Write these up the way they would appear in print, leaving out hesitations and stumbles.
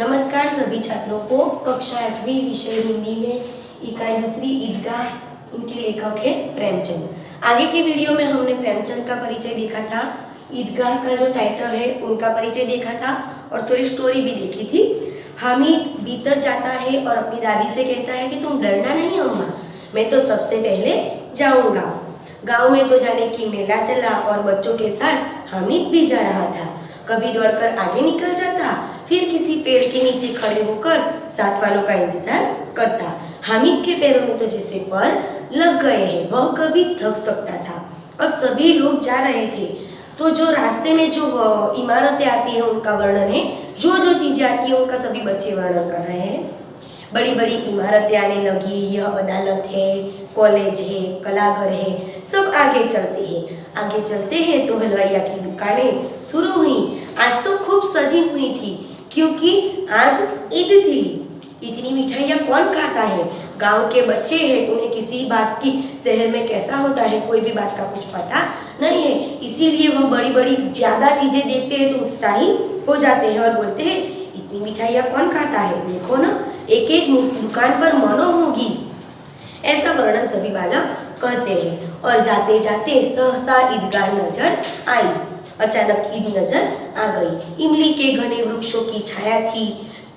नमस्कार सभी छात्रों को। कक्षा 8वीं विषय हिंदी में इकाई दूसरी ईदगाह, इनके लेखक है प्रेमचंद। आगे की वीडियो में हमने प्रेमचंद का परिचय देखा था, ईदगाह का जो टाइटल है उनका परिचय देखा था और थोड़ी स्टोरी भी देखी थी। हामिद भीतर जाता है और अपनी दादी से कहता है कि तुम डरना नहीं अम्मा, मैं तो सबसे पहले जाऊंगा। गांव में तो जाने की मेला चला और बच्चों के साथ हामिद भी जा रहा था। कभी दौड़कर आगे निकल जाता, फिर किसी पेड़ के नीचे खड़े होकर साथ वालों का इंतजार करता। हामिद के पैरों में तो जैसे पर लग गए हैं, वह कभी थक सकता था। अब सभी लोग जा रहे थे तो जो रास्ते में जो इमारतें आती हैं उनका वर्णन है, जो जो चीजें आती हैं उनका सभी बच्चे वर्णन कर रहे हैं। बड़ी बड़ी इमारतें आने लगी, यह अदालत है, कॉलेज है, कलाघर है, सब आगे चलते हैं। आगे चलते हैं तो हलवाइया की दुकानें शुरू हुई। आज तो खूब सजी हुई थी क्योंकि आज ईद थी। इतनी मिठाइयाँ कौन खाता है? गांव के बच्चे हैं, उन्हें किसी बात की शहर में कैसा होता है कोई भी बात का कुछ पता नहीं है, इसीलिए वह बड़ी बड़ी ज़्यादा चीज़ें देखते हैं तो उत्साही हो जाते हैं और बोलते हैं इतनी मिठाइयाँ कौन खाता है, देखो ना एक एक दुकान पर मनो होगी। ऐसा वर्णन सभी बालक कहते हैं और जाते जाते सहसा ईदगाह नजर आई। अचानक ईद नजर आ गई। इमली के घने वृक्षों की छाया थी,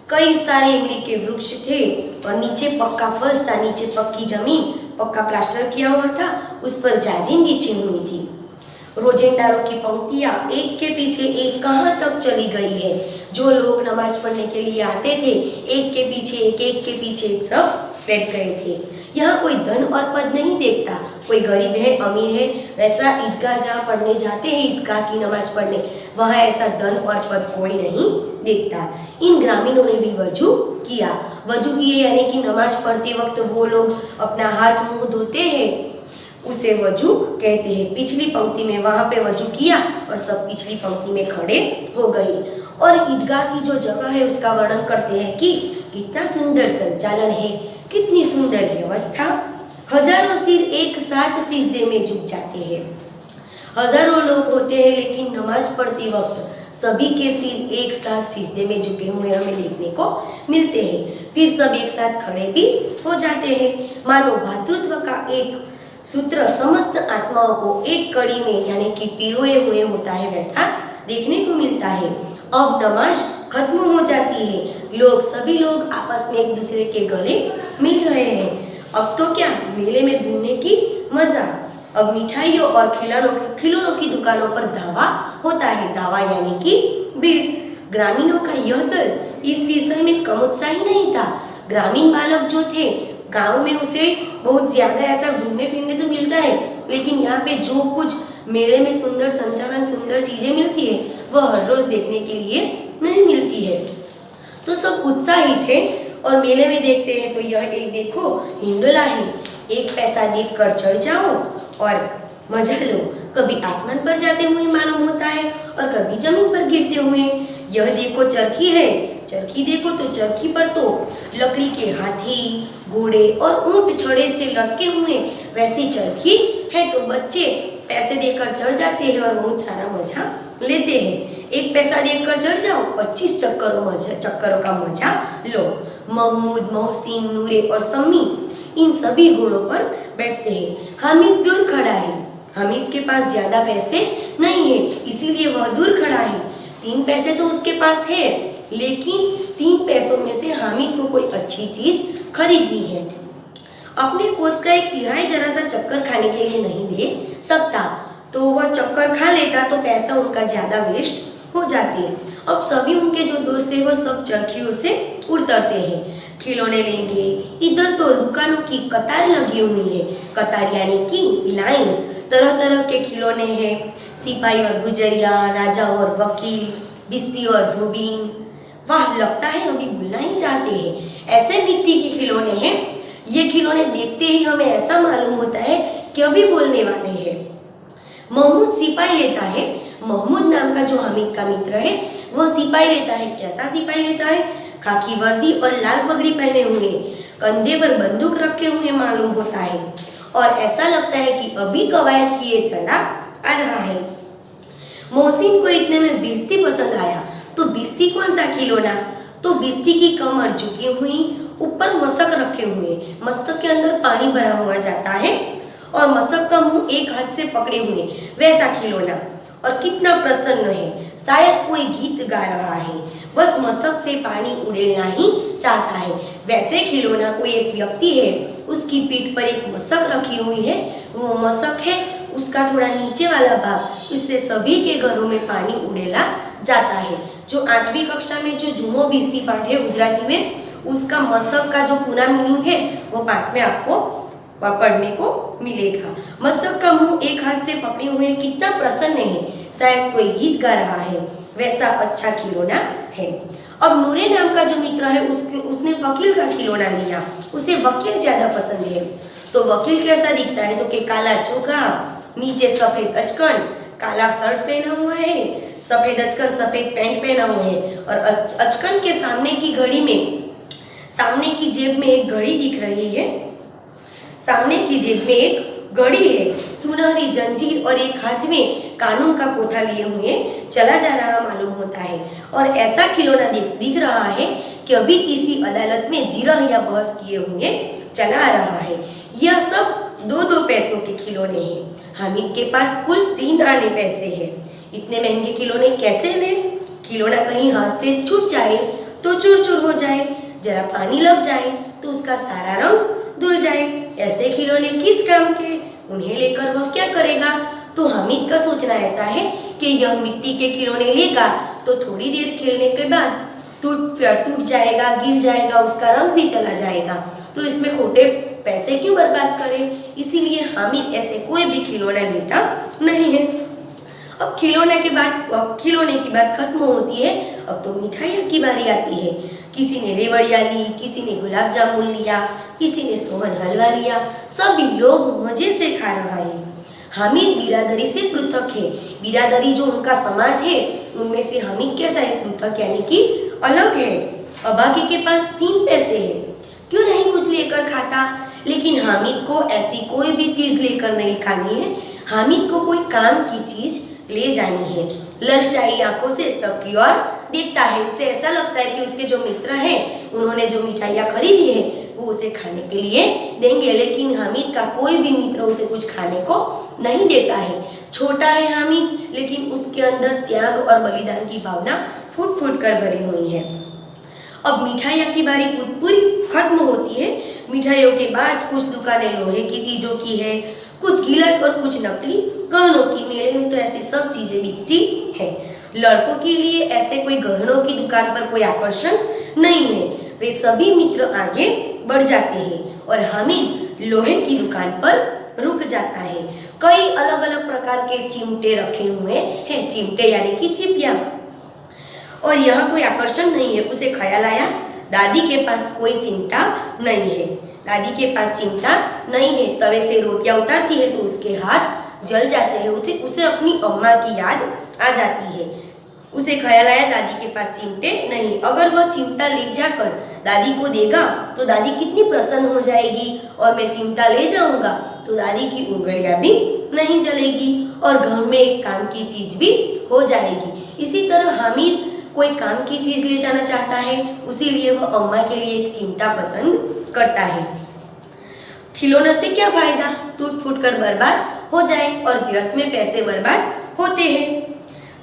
कई सारे इमली के वृक्ष थे और नीचे पक्का फर्श था, नीचे पक्की जमीन, पक्का प्लास्टर किया हुआ था, उस पर जाजिम बिछी हुई थी। रोजेंदारों की पंक्तियां एक के पीछे एक कहाँ तक चली गई है। जो लोग नमाज पढ़ने के लिए आते थे एक के पीछे एक के पीछे एक सब बैठ गए थे। यहाँ कोई धन और पद नहीं देखता, कोई गरीब है अमीर है, वैसा ईदगाह जहाँ पढ़ने जाते हैं ईदगाह की नमाज पढ़ने, वहाँ ऐसा धन और पद कोई नहीं देखता। इन ग्रामीणों ने भी वजू किया। वजू किए यानी कि नमाज पढ़ते वक्त वो लोग अपना हाथ मुंह धोते हैं, उसे वजू कहते हैं। पिछली पंक्ति में वहाँ पे वजू किया और सब पिछली पंक्ति में खड़े हो गए और ईदगाह की जो जगह है उसका वर्णन करते हैं कि कितना सुंदर संचालन है, कितनी सुंदर व्यवस्था। हजारों सिर एक साथ सिजदे में झुक जाते हैं। हजारों लोग होते हैं लेकिन नमाज पढ़ते वक्त सभी के सिर एक साथ सिजदे में झुके हुए हमें देखने को मिलते हैं। फिर सब एक साथ खड़े भी हो जाते हैं, मानो भातृत्व का एक सूत्र समस्त आत्माओं को एक कड़ी में यानी कि पिरोए हुए होता है, वैसा देखने को मिलता है। अब नमाज खत्म हो जाती है, सभी लोग आपस में एक दूसरे के गले मिल रहे हैं। अब तो क्या मेले में घूमने की मजा। अब मिठाइयों और खिलौनों की दुकानों पर धावा होता है। धावा यानी कि भीड़। ग्रामीणों का यह दल इस विषय में कम उत्साही नहीं था। ग्रामीण बालक जो थे गांव में उसे बहुत ज्यादा ऐसा घूमने फिरने तो मिलता है, लेकिन यहाँ पे जो कुछ मेले में सुंदर संचालन सुंदर चीजें मिलती है वह हर रोज देखने के लिए नहीं मिलती है। तो सब उत्साहित थे और मेले में देखते हैं तो यह एक देखो हिंडोला है, एक पैसा देख कर चढ़ जाओ और मजा लो। कभी आसमान पर जाते हुए मालूम होता है और कभी जमीन पर गिरते हुए। यह देखो चरखी है, चरखी देखो तो चरखी पर तो लकड़ी के हाथी, घोड़े और ऊंट छड़े से लटके हुए, वैसी चरखी है तो बच्चे पैसे देकर चढ़ जाते हैं और बहुत सारा मजा लेते हैं। एक पैसा देकर चढ़ जाओ, 25 चक्करों का मजा लो। महमूद, मोहसिन, नूरे और सम्मी इन सभी घोड़ों पर बैठते हैं। हामिद दूर खड़ा है। हामिद के पास ज्यादा पैसे नहीं है, इसीलिए वह दूर खड़ा है। 3 पैसे तो उसके पास है, लेकिन 3 पैसों में से हामिद को कोई अच्छी चीज खरीदनी है। अपने कोष का 1/3 जरा सा चक्कर खाने के लिए नहीं दे सकता, तो वह चक्कर खा लेता तो पैसा उनका ज्यादा वेस्ट हो जाती है। अब सभी उनके जो दोस्त हैं वो सब चरखियों से उतरते हैं, खिलौने लेंगे। इधर तो दुकानों की कतार लगी हुई है, कतार यानी कि लाइन। तरह तरह के खिलौने हैं, सिपाही और गुजरिया, राजा और वकील, बिस्ती और धोबीन। वाह, लगता है अभी भूलना ही चाहते हैं। ऐसे मिट्टी के खिलौने हैं, ये खिलौने देखते ही हमें ऐसा मालूम होता है कि अभी बोलने वाले हैं। महमूद सिपाही लेता है। महमूद नाम का जो हामिद का मित्र है वह सिपाही लेता है। कैसा सिपाही लेता है? खाकी वर्दी और लाल पगड़ी पहने हुए, कंधे पर बंदूक रखे हुए मालूम होता है और ऐसा लगता है कि अभी कवायद किए चला आ रहा है। मोहसिन को इतने में बिस्ती पसंद आया तो बिस्ती कौन सा खिलौना, तो बिस्ती की कमर झुकी हुई, ऊपर मशक रखे हुए, मस्तक के अंदर पानी भरा हुआ जाता है और मशक का मुंह एक हाथ से पकड़े हुए, वैसा खिलौना। और कितना प्रसन्न है, शायद कोई गीत गा रहा है, बस मशक से पानी उड़ेलना ही चाहता है। वैसे खिलौना कोई एक व्यक्ति है, उसकी पीठ पर एक मशक रखी हुई है, वो मशक है उसका थोड़ा नीचे वाला भाग, इससे सभी के घरों में पानी उड़ेला जाता है। जो 8वीं कक्षा में जो जूमो बिस्ती पाठ है गुजराती में, उसका मशक का जो पूरा मीनिंग है वो पाठ में आपको पढ़ने को मिलेगा। मशक का मुंह एक हाथ से पकड़े हुए कितना प्रसन्न है, शायद कोई गीत गा रहा है, वैसा अच्छा खिलौना है। अब नूरे नाम का जो मित्र है उसने वकील का खिलौना लिया, उसे वकील ज्यादा पसंद है। तो वकील कैसा दिखता है, तो कि काला चोखा, नीचे सफेद अचकन, काला शर्ट पहना हुआ है, सफेद अचकन सफेद पैंट पहना हुआ है, और अचकन के सामने की घड़ी में, सामने की जेब में एक घड़ी दिख रही है, सामने की जेब में एक घड़ी है, सुनहरी जंजीर और एक हाथ में कानून का पोथा लिए हुए चला जा रहा मालूम होता है। और ऐसा खिलौना दिख रहा है कि अभी किसी अदालत में जिरह या बहस किए हुए चला आ रहा है। यह सब 2-2 पैसों के खिलौने हैं। हामिद के पास कुल 3 आने पैसे हैं। इतने महंगे खिलौने कैसे लें? खिलौना कहीं हाथ से छूट जाए तो चूर चूर हो जाए, जरा पानी लग जाए तो उसका सारा रंग धुल जाए। ऐसे खिलौने किस काम के, उन्हें लेकर वह क्या करेगा? तो हामिद का सोचना ऐसा है कि यह मिट्टी के खिलौने लेगा तो थोड़ी देर खेलने के बाद टूट जाएगा, गिर जाएगा, उसका रंग भी चला जाएगा, तो इसमें खोटे पैसे क्यों बर्बाद करें? इसीलिए हामिद ऐसे कोई भी खिलौना लेता नहीं है। अब खिलौने की बात खत्म होती है, अब तो मिठाइयों की बारी आती है। किसी ने रेवड़िया ली, किसी ने गुलाब जामुन लिया, किसी ने सोहन हलवा लिया, सभी लोग मजे से खा रहा है। हामिद बिरादरी से पृथक है। बिरादरी जो उनका समाज है उनमें से हामिद कैसा है? पृथक, यानी कि अलग है। अभागे के पास 3 पैसे है, क्यों नहीं कुछ लेकर खाता? लेकिन हामिद को ऐसी कोई भी चीज लेकर नहीं खानी है, हामिद को कोई काम की चीज ले जानी है। ललचाई आंखों से सबकी ओर देखता है। उसे ऐसा लगता है कि उसके जो मित्र हैं उन्होंने जो मिठाइयाँ खरीदी है वो उसे खाने के लिए देंगे, लेकिन हामिद का कोई भी मित्र उसे कुछ खाने को नहीं देता है। छोटा है हामिद, लेकिन उसके अंदर त्याग और बलिदान की भावना फूट फूट कर भरी हुई है। अब मिठाइयाँ की बारी पूरी खत्म होती है। मिठाइयों के बाद कुछ दुकानें लोहे की चीजों की है, कुछ गिलट और कुछ नकली गहनों की। मेले में तो ऐसी सब चीजें बिकती है। लड़कों के लिए ऐसे कोई गहनों की दुकान पर कोई आकर्षण नहीं है। वे सभी मित्र आगे बढ़ जाते हैं और हामिद लोहे की दुकान पर रुक जाता है। कई अलग अलग प्रकार के चिमटे रखे हुए हैं, चिमटे यानी कि चिपिया, और यहाँ कोई आकर्षण नहीं है। उसे ख्याल आया दादी के पास कोई चिमटा नहीं है, दादी के पास चिमटा नहीं है। तवे से रोटियां उतारती है तो उसके हाथ जल जाते हैं। उसे अपनी अम्मा की याद आ जाती है। उसे ख्याल आया दादी के पास चिमटे नहीं, अगर वह चिमटा ले जाकर दादी को देगा तो दादी कितनी प्रसन्न हो जाएगी, और मैं चिमटा ले जाऊंगा तो दादी की उंगलियां भी नहीं जलेगी और घर में एक काम की चीज भी हो जाएगी। इसी तरह हामिद कोई काम की चीज ले जाना चाहता है, उसीलिए वह अम्मा के लिए एक चिमटा पसंद करता है। खिलौनों से क्या फायदा? टूट फूट कर बर्बाद हो जाए और व्यर्थ में पैसे बर्बाद होते हैं।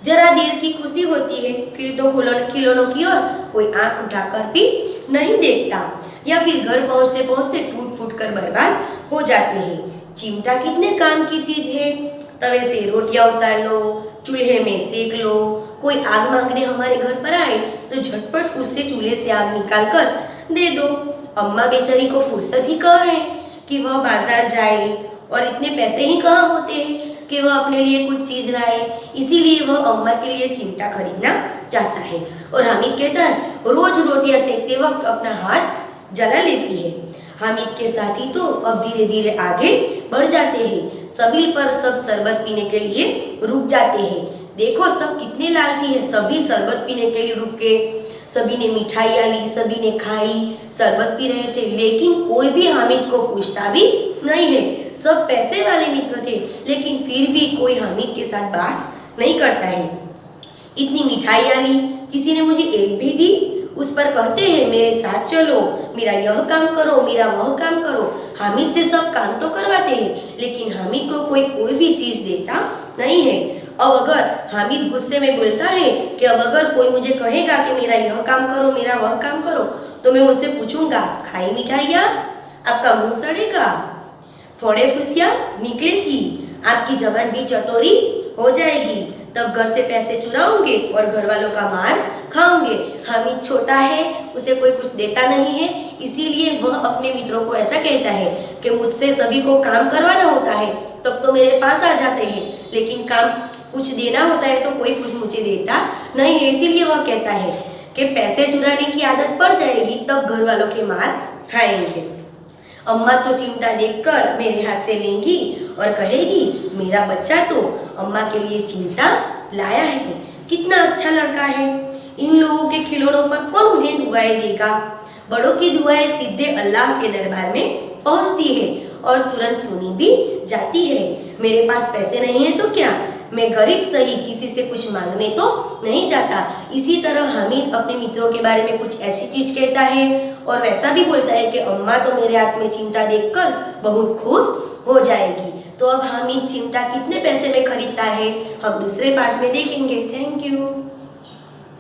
जरा देर की खुशी होती है, फिर तो खिलौनों की ओर कोई आंख उठाकर भी नहीं देखता, या फिर घर पहुंचते पहुंचते टूट फूट कर बर्बाद हो जाते हैं। चिमटा कितने काम की चीज है। तवे से रोटियां उतार लो, चूल्हे में सेक लो। कोई आग मांगने हमारे घर पर आए तो झटपट उससे चूल्हे से आग निकाल कर दे दो। अम्मा बेचारी को फुर्सत ही कहाँ है कि वह बाजार जाए, और इतने पैसे ही कहाँ होते हैं कि वह अपने लिए कुछ चीज लाए। इसीलिए वह अम्मा के लिए चिमटा खरीदना चाहता है। और हामिद कहता है रोज रोटियां सेकते वक्त अपना हाथ जला लेती है। हामिद के साथी तो अब धीरे धीरे आगे बढ़ जाते हैं। सबील पर सब शरबत पीने के लिए रुक जाते हैं। देखो सब कितने लालची है, सभी शरबत पीने के लिए रुक के, सभी ने मिठाइयाँ ली, सभी ने खाई, शरबत पी रहे थे, लेकिन कोई भी हामिद को पूछता भी नहीं है। सब पैसे वाले मित्र थे, लेकिन फिर भी कोई हामिद के साथ बात नहीं करता है। इतनी मिठाइयाँ ली, किसी ने मुझे एक भी दी? उस पर कहते हैं मेरे साथ चलो, मेरा यह काम करो, मेरा वह काम करो। हामिद से सब काम तो करवाते हैं, लेकिन हामिद को कोई भी चीज देता नहीं है। अब अगर हामिद गुस्से में बोलता है कि अब अगर कोई मुझे कहेगा कि मेरा यह काम करो, मेरा वह काम करो, तो मैं उनसे पूछूंगा खाई मिठाइयाँ, आपका मुंह सड़ेगा, फोड़े फुसिया निकलेगी, आपकी जबान भी चटोरी हो जाएगी, तब घर से पैसे चुराओगे और घर वालों का मार खाओगे। हामिद छोटा है, उसे कोई कुछ देता नहीं है, इसीलिए वह अपने मित्रों को ऐसा कहता है कि मुझसे सभी को काम करवाना होता है तब तो मेरे पास आ जाते हैं, लेकिन काम कुछ देना होता है तो कोई कुछ मुझे देता नहीं है। इसीलिए वह कहता है कि पैसे चुराने की आदत पड़ जाएगी तब घर वालों के मार खाएंगे। अम्मा तो चिमटा देखकर मेरे हाथ से लेंगी और कहेगी मेरा बच्चा तो अम्मा के लिए चिमटा लाया है, कितना अच्छा लड़का है। इन लोगों के खिलौनों पर कौन उन्हें दुआएं देगा। बड़ों की दुआएं सीधे अल्लाह के दरबार में पहुंचती है और तुरंत सुनी भी जाती है। मेरे पास पैसे नहीं है तो क्या, मैं गरीब सही, किसी से कुछ मांगने तो नहीं जाता। इसी तरह हामिद अपने मित्रों के बारे में कुछ ऐसी चीज कहता है और वैसा भी बोलता है कि अम्मा तो मेरे हाथ में चिमटा देखकर बहुत खुश हो जाएगी। तो अब हामिद चिमटा कितने पैसे में खरीदता है हम दूसरे पार्ट में देखेंगे। Thank you.